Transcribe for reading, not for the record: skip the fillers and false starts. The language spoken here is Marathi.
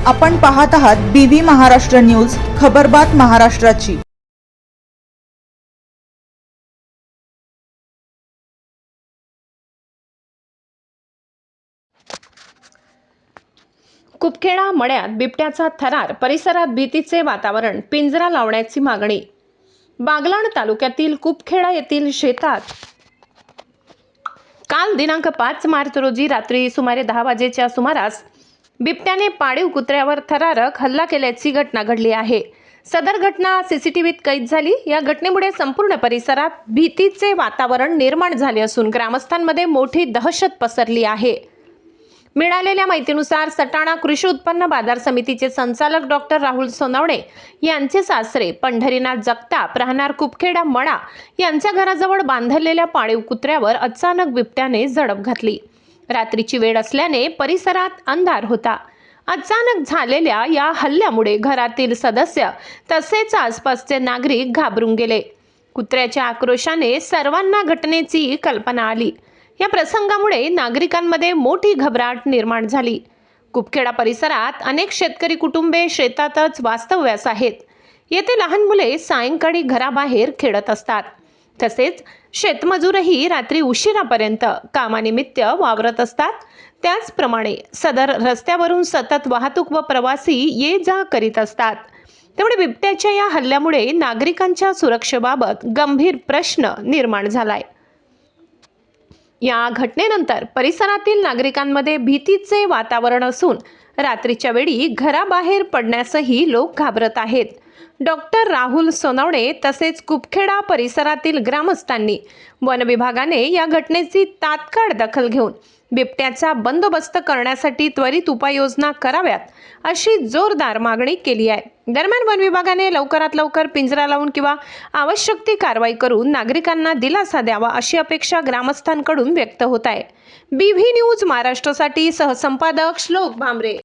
आपण पाहत आहात BV महाराष्ट्र न्यूज, खबरबात महाराष्ट्राची। कुपखेडा मळ्यात बिबट्याचा थरार, परिसरात भीतीचे वातावरण, पिंजरा लावण्याची मागणी। बागलाण तालुक्यातील कुपखेडा येथील शेतात काल दिनांक 5 मार्च रोजी रात्री सुमारे 10 वाजेच्या सुमारास बिबट्याने पाळीव कुत्र्यावर थरारक हल्ला केल्याची घटना घडली आहे। सदर घटना सीसीटीव्हीत कैद झाली। या घटनेमुळे संपूर्ण परिसरात भीतीचे वातावरण निर्माण झाले असून ग्रामस्थांमध्ये मोठी दहशत पसरली आहे। मिळालेल्या माहितीनुसार सटाणा कृषी उत्पन्न बाजार समितीचे संचालक डॉक्टर राहुल सोनवणे यांचे सासरे पंढरीनाथ जगताप राहणार कुपखेडा मळा यांच्या घराजवळ बांधलेल्या पाळीव कुत्र्यावर अचानक बिबट्याने झडप घातली। रात्रीची वेळ असल्याने परिसरात अंधार होता। अचानक झालेल्या या हल्ल्यामुळे घरातील सदस्य तसेच आसपासचे नागरिक घाबरून गेले। कुत्र्याच्या आक्रोशाने सर्वांना घटनेची कल्पना आली। या प्रसंगामुळे नागरिकांमध्ये मोठी घबराट निर्माण झाली। कुपखेडा परिसरात अनेक शेतकरी कुटुंबे शेतातच वास्तव्यास आहेत। येथे लहान मुले सायंकाळी घराबाहेर खेळत असतात। तसेच शेतमजूरही रात्री उशिरापर्यंत कामानिमित्त वावरत असतात। त्याचप्रमाणे सदर रस्त्यावरून सतत वाहतूक व प्रवासी ये जा करीत असतात। त्यामुळे बिबट्याच्या या हल्ल्यामुळे नागरिकांच्या सुरक्षेबाबत गंभीर प्रश्न निर्माण झालाय। या घटनेनंतर परिसरातील नागरिकांमध्ये भीतीचे वातावरण असून रात्रीच्या वेळी घराबाहेर पडण्यासही लोक घाबरत आहेत। डॉक्टर राहुल सोनवणे तसेच कुपखेडा परिसरातील ग्रामस्थांनी वन विभागाने या घटनेची तात्काळ दखल घेऊन बिबट्याचा बंदोबस्त करण्यासाठी त्वरित उपाययोजना कराव्यात अशी जोरदार मागणी केली आहे। दरम्यान वन विभागाने लवकरात लवकर पिंजरा लावून किंवा आवश्यक ती कारवाई करून नागरिकांना दिलासा द्यावा अशी अपेक्षा ग्रामस्थांकडून व्यक्त होत आहे। BV न्यूज महाराष्ट्रासाठी सहसंपादक श्लोक भामरे।